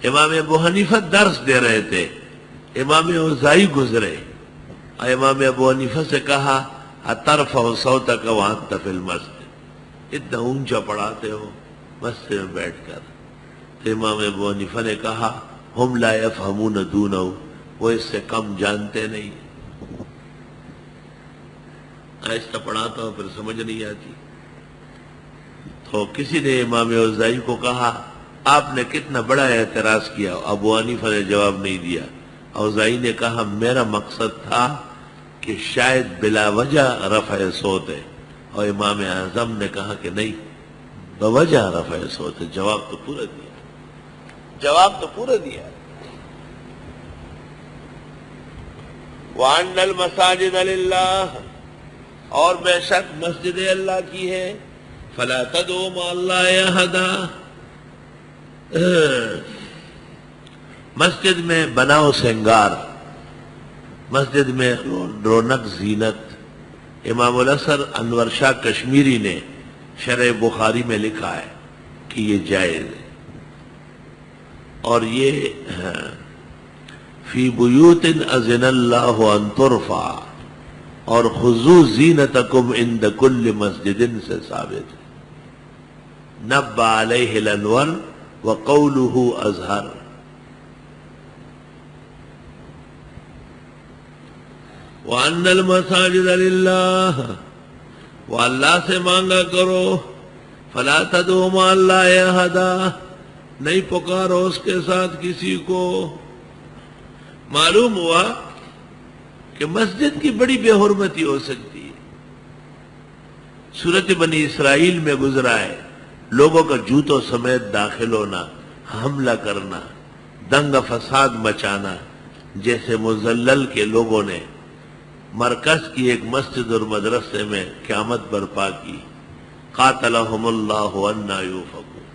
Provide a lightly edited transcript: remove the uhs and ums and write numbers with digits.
امام ابو حنیفہ درس دے رہے تھے، امام اوزاعی گزرے، امام ابو حنیفہ سے کہا اترفع صوتک وانت فی المسجد، اتنا اونچا پڑھاتے ہو مسجد میں بیٹھ کر؟ تو امام ابو حنیفہ نے کہا ہم لا یفہمون دونہ، وہ اس سے کم جانتے نہیں، آہستہ پڑھاتا ہوں پھر سمجھ نہیں آتی۔ تو کسی نے امام اوزاعی کو کہا آپ نے کتنا بڑا اعتراض کیا، ابو حنیفہ نے جواب نہیں دیا۔ اوزاعی نے کہا میرا مقصد تھا کہ شاید بلا وجہ رفع صوت ہے، اور امام اعظم نے کہا کہ نہیں، بوجہ رفع صوت ہے۔ جواب تو پورا دیا، جواب تو پورا دیا۔ وَأَنَّ الْمَسَاجِدَ لِلَّهِ، اور بے شک مسجد اللہ کی ہے، فَلَا تَدْعُوا مَعَ اللَّهِ أَحَدًا، مسجد میں بناؤ سنگار، مسجد میں رونق زینت۔ امام الاثر انور شاہ کشمیری نے شرح بخاری میں لکھا ہے کہ یہ جائز ہے، اور یہ فی بیوت اذن اللہ ان ترفع اور خذوا زینتکم عند کل مسجد سے ثابت ہے۔ نبہ علیہ الانور وقولہ اظہر۔ وَأَنَّ الْمَسَاجِدَ لِلَّهِ، وہ اللہ سے مانگا کرو، فَلَا تَدْعُوا مَعَ اللَّهِ أَحَدًا، نہیں پکارو اس کے ساتھ کسی کو۔ معلوم ہوا کہ مسجد کی بڑی بے حرمتی ہو سکتی ہے۔ سورۃ بنی اسرائیل میں گزرا ہے، لوگوں کا جوتوں سمیت داخل ہونا، حملہ کرنا، دنگا فساد مچانا، جیسے مزلل کے لوگوں نے مرکز کی ایک مسجد اور مدرسے میں قیامت برپا کی۔ قاتلہم اللہ انا یؤفکون۔